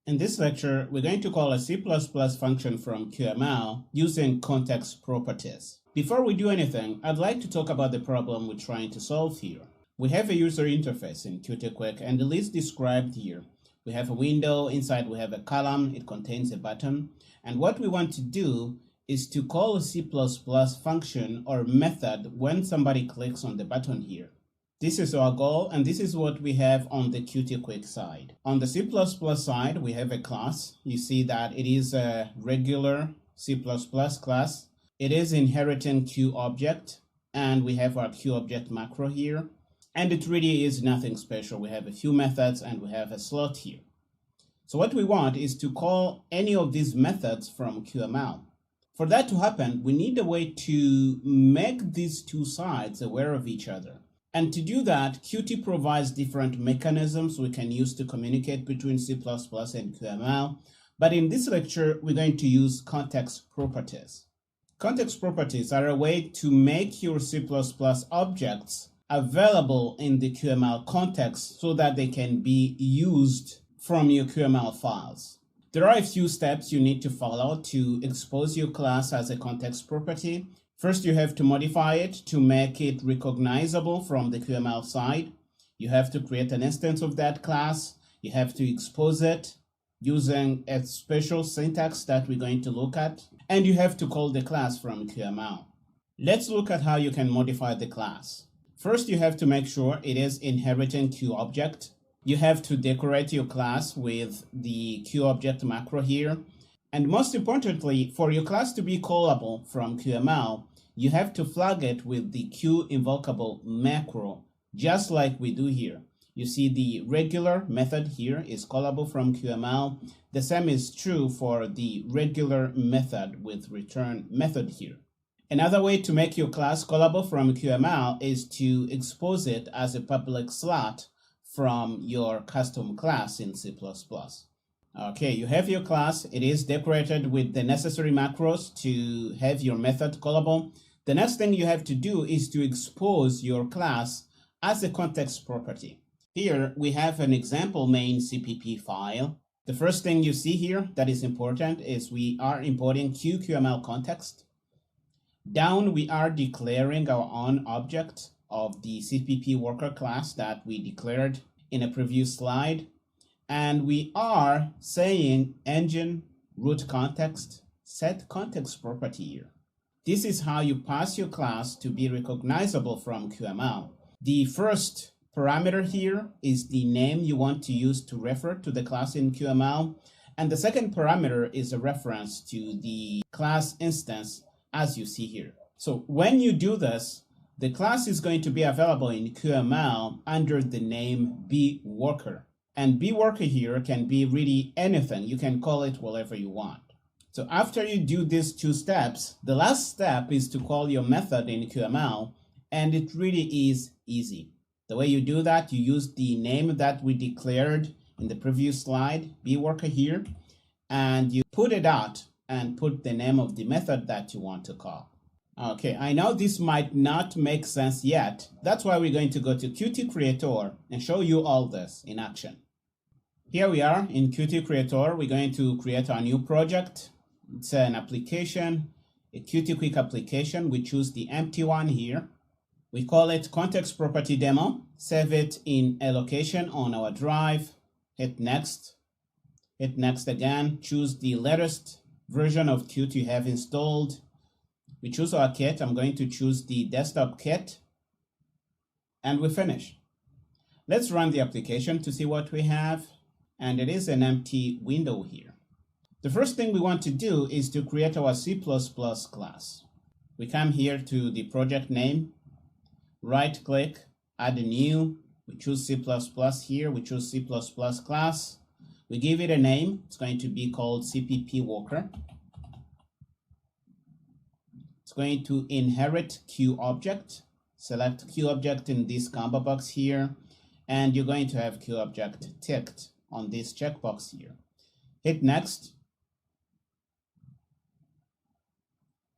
In this lecture, we're going to call a C++ function from QML using context properties. Before we do anything, I'd like to talk about the problem we're trying to solve here. We have a user interface in Qt and the list described here. We have a window, inside we have a column, it contains a button, and what we want to do is to call a C++ function or method when somebody clicks on the button here. This is our goal, and this is what we have on the Qt side. On the C++ side, we have a class. You see that it is a regular C++ class. It is inheriting QObject, and we have our QObject macro here. And it really is nothing special. We have a few methods, and we have a slot here. So what we want is to call any of these methods from QML. For that to happen, we need a way to make these two sides aware of each other. And to do that, Qt provides different mechanisms we can use to communicate between C++ and QML. But in this lecture, we're going to use context properties. Context properties are a way to make your C++ objects available in the QML context so that they can be used from your QML files. There are a few steps you need to follow to expose your class as a context property. First, you have to modify it to make it recognizable from the QML side. You have to create an instance of that class. You have to expose it using a special syntax that we're going to look at. And you have to call the class from QML. Let's look at how you can modify the class. First, you have to make sure it is inheriting QObject. You have to decorate your class with the QObject macro here. And most importantly, for your class to be callable from QML, you have to flag it with the QInvocable macro, just like we do here. You see the regular method here is callable from QML. The same is true for the regular method with return method here. Another way to make your class callable from QML is to expose it as a public slot from your custom class in C++. Okay, you have your class. It is decorated with the necessary macros to have your method callable. The next thing you have to do is to expose your class as a context property. Here we have an example main CPP file. The first thing you see here that is important is we are importing QML context. Down, we are declaring our own object of the CPP worker class that we declared in a previous slide. And we are saying engine root context set context property here. This is how you pass your class to be recognizable from QML. The first parameter here is the name you want to use to refer to the class in QML. And the second parameter is a reference to the class instance as you see here. So when you do this, the class is going to be available in QML under the name bWorker. And bWorker here can be really anything. You can call it whatever you want. So after you do these two steps, the last step is to call your method in QML, and it really is easy. The way you do that, you use the name that we declared in the previous slide, bWorker here, and you put a dot and put the name of the method that you want to call. Okay, I know this might not make sense yet. That's why we're going to go to Qt Creator and show you all this in action. Here we are in Qt Creator. We're going to create our new project. It's an application, a Qt Quick application. We choose the empty one here. We call it Context Property Demo. Save it in a location on our drive. Hit Next. Hit Next again. Choose the latest version of Qt you have installed. We choose our kit. I'm going to choose the desktop kit. And we finish. Let's run the application to see what we have. And it is an empty window here. The first thing we want to do is to create our C++ class. We come here to the project name, right click, add a new, we choose C++ here, we choose C++ class, we give it a name, it's going to be called CPP Worker. It's going to inherit QObject, select QObject in this combo box here, and you're going to have QObject ticked on this checkbox here. Hit Next.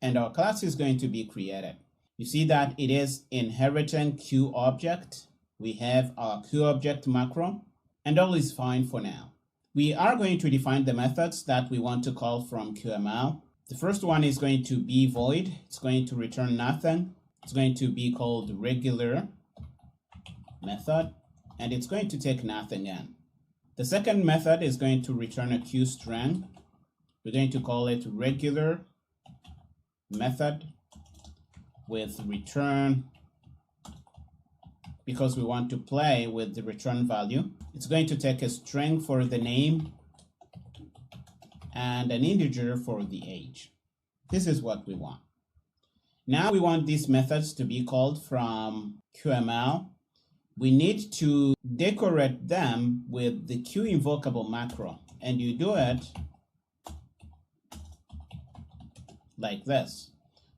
And our class is going to be created. You see that it is inheriting QObject. We have our QObject macro, and all is fine for now. We are going to define the methods that we want to call from QML. The first one is going to be void. It's going to return nothing. It's going to be called regular method, and it's going to take nothing in. The second method is going to return a QString. We're going to call it regular method with return, because we want to play with the return value. It's going to take a string for the name and an integer for the age. This is what we want. Now we want these methods to be called from QML. We need to decorate them with the QInvocable macro, and you do it like this.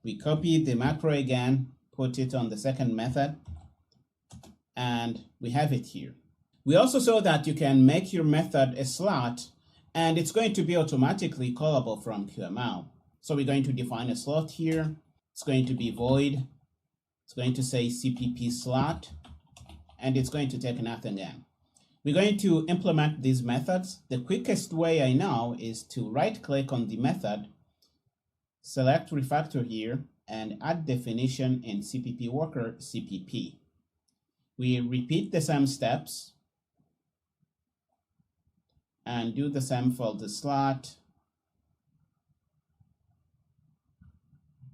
We copy the macro again, put it on the second method, and we have it here. We also saw that you can make your method a slot, and it's going to be automatically callable from QML. So we're going to define a slot here. It's going to be void. It's going to say CPP slot, and it's going to take nothing in. We're going to implement these methods. The quickest way I know is to right-click on the method, select refactor here, and add definition in CPP worker CPP. We repeat the same steps and do the same for the slot.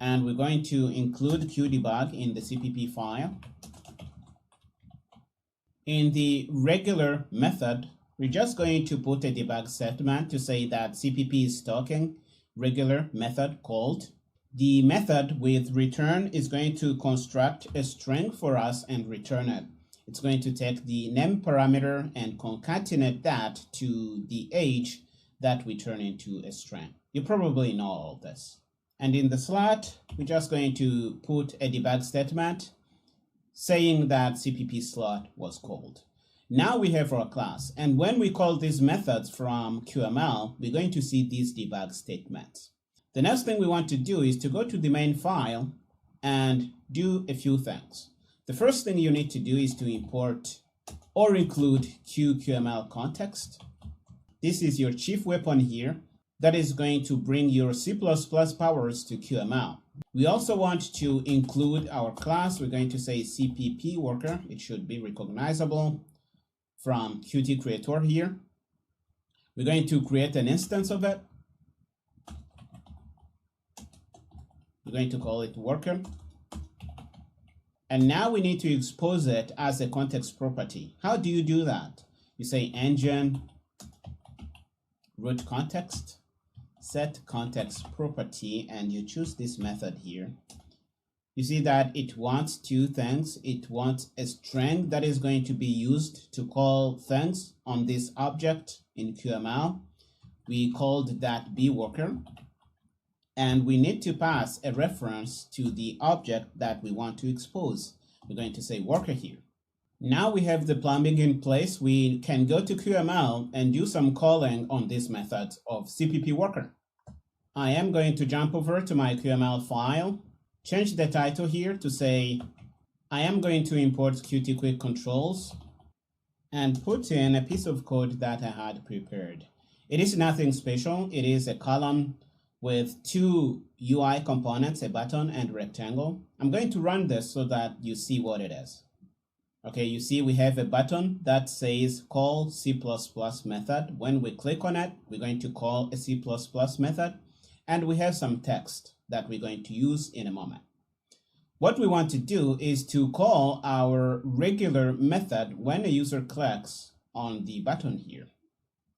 And we're going to include QDebug in the CPP file. In the regular method, we're just going to put a debug statement to say that CPP is talking regular method called. The method with return is going to construct a string for us and return it. It's going to take the name parameter and concatenate that to the age that we turn into a string. You probably know all this. And in the slot, we're just going to put a debug statement saying that CPP slot was called. Now we have our class, and when we call these methods from QML, we're going to see these debug statements. The next thing we want to do is to go to the main file and do a few things. The first thing you need to do is to import or include QML context. This is your chief weapon here that is going to bring your C++ powers to QML. We also want to include our class. We're going to say CPP worker. It should be recognizable from Qt creator here. We're going to create an instance of it. We're going to call it worker. And now we need to expose it as a context property. How do you do that? You say engine root context, set context property, and you choose this method here. You see that it wants two things. It wants a string that is going to be used to call things on this object in QML. We called that bWorker. And we need to pass a reference to the object that we want to expose. We're going to say worker here. Now we have the plumbing in place. We can go to QML and do some calling on this method of CPP worker. I am going to jump over to my QML file, change the title here to say, I am going to import Qt Quick Controls, and put in a piece of code that I had prepared. It is nothing special. It is a column with two UI components, a button and rectangle. I'm going to run this so that you see what it is. Okay, you see we have a button that says call C++ method. When we click on it, we're going to call a C++ method, and we have some text that we're going to use in a moment. What we want to do is to call our regular method when a user clicks on the button here.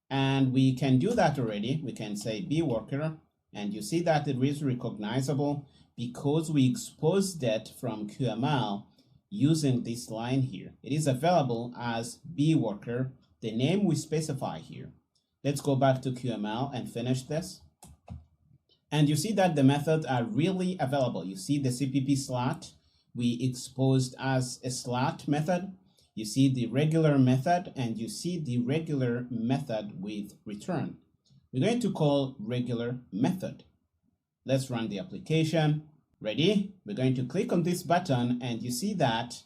And we can do that already. We can say bWorker. And you see that it is recognizable because we exposed it from QML using this line here. It is available as bWorker, the name we specify here. Let's go back to QML and finish this. And you see that the methods are really available. You see the CPP slot we exposed as a slot method. You see the regular method, and you see the regular method with return. We're going to call regular method. Let's run the application. Ready? We're going to click on this button, and you see that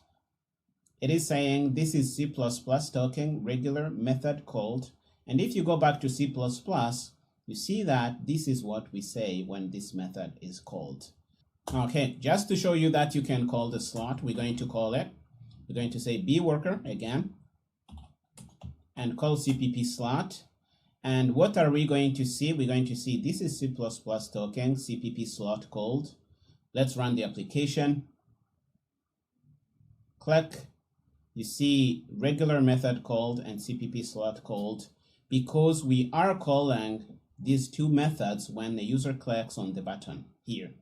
it is saying this is C++ talking regular method called, And if you go back to C++, you see that this is what we say when this method is called. Okay, just to show you that you can call the slot, we're going to call it. We're going to say bworker again and call CPP slot. And what are we going to see? We're going to see this is C++ token, CPP slot called. Let's run the application. Click. You see regular method called and CPP slot called because we are calling these two methods when the user clicks on the button here.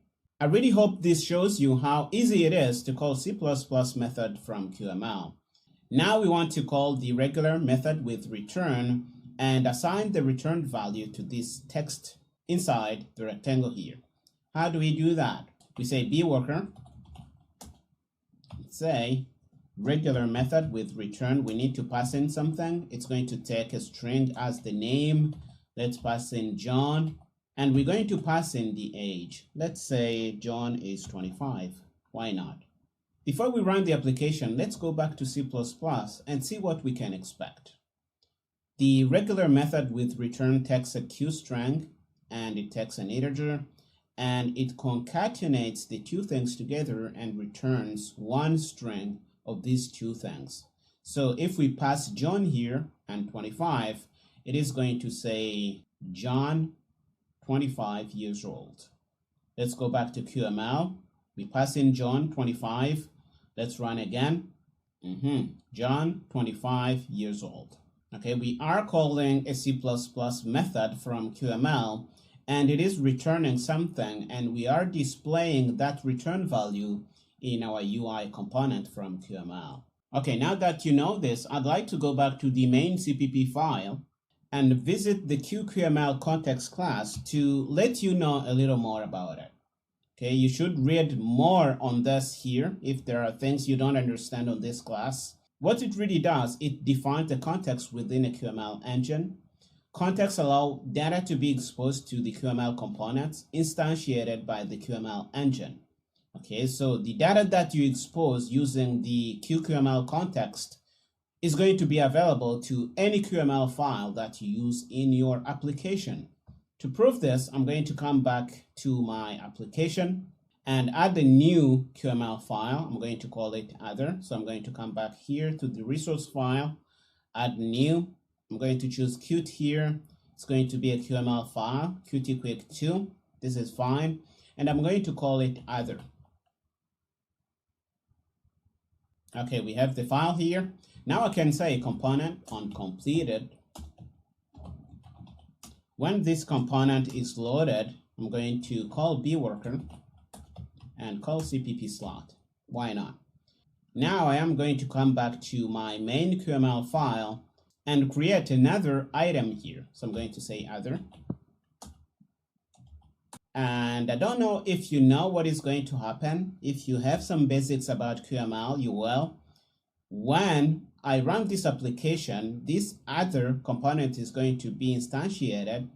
I really hope this shows you how easy it is to call C++ method from QML. Now we want to call the regular method with return and assign the returned value to this text inside the rectangle here. How do we do that? We say bworker, say regular method with return. We need to pass in something. It's going to take a string as the name. Let's pass in John, and we're going to pass in the age. Let's say John is 25. Why not? Before we run the application, let's go back to C++ and see what we can expect. The regular method with return takes a QString and it takes an integer and it concatenates the two things together and returns one string of these two things. So if we pass John here and 25, it is going to say John, 25 years old. Let's go back to QML. We pass in John, 25. Let's run again. John, 25 years old. Okay, we are calling a C++ method from QML, and it is returning something, and we are displaying that return value in our UI component from QML. Okay, now that you know this, I'd like to go back to the main CPP file and visit the QML context class to let you know a little more about it. Okay, you should read more on this here if there are things you don't understand on this class. What it really does, it defines the context within a QML engine. Contexts allow data to be exposed to the QML components instantiated by the QML engine. Okay, so the data that you expose using the QML context is going to be available to any QML file that you use in your application. To prove this, I'm going to come back to my application and add a new QML file. I'm going to call it other. So I'm going to come back here to the resource file, add new. I'm going to choose Qt here. It's going to be a QML file, qtquick2. This is fine. And I'm going to call it other. Okay, we have the file here. Now I can say component on completed. When this component is loaded, I'm going to call bworker and call CPP slot. Why not? Now I am going to come back to my main QML file and create another item here. So I'm going to say other. And I don't know if you know what is going to happen. If you have some basics about QML, you will. When I run this application, this other component is going to be instantiated.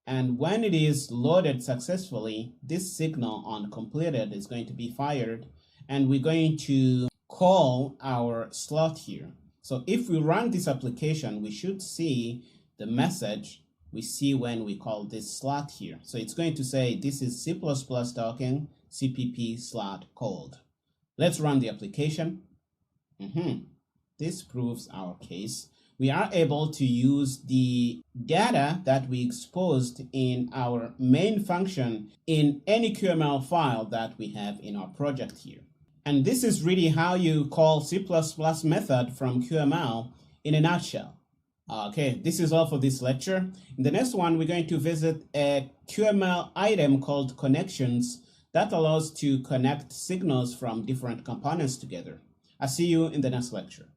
And when it is loaded successfully, this signal on completed is going to be fired. And we're going to call our slot here. So if we run this application, we should see the message we see when we call this slot here. So it's going to say this is C++ token CPP slot called. Let's run the application. This proves our case. We are able to use the data that we exposed in our main function in any QML file that we have in our project here. And this is really how you call C++ method from QML in a nutshell. Okay, this is all for this lecture. In the next one, we're going to visit a QML item called connections that allows to connect signals from different components together. I'll see you in the next lecture.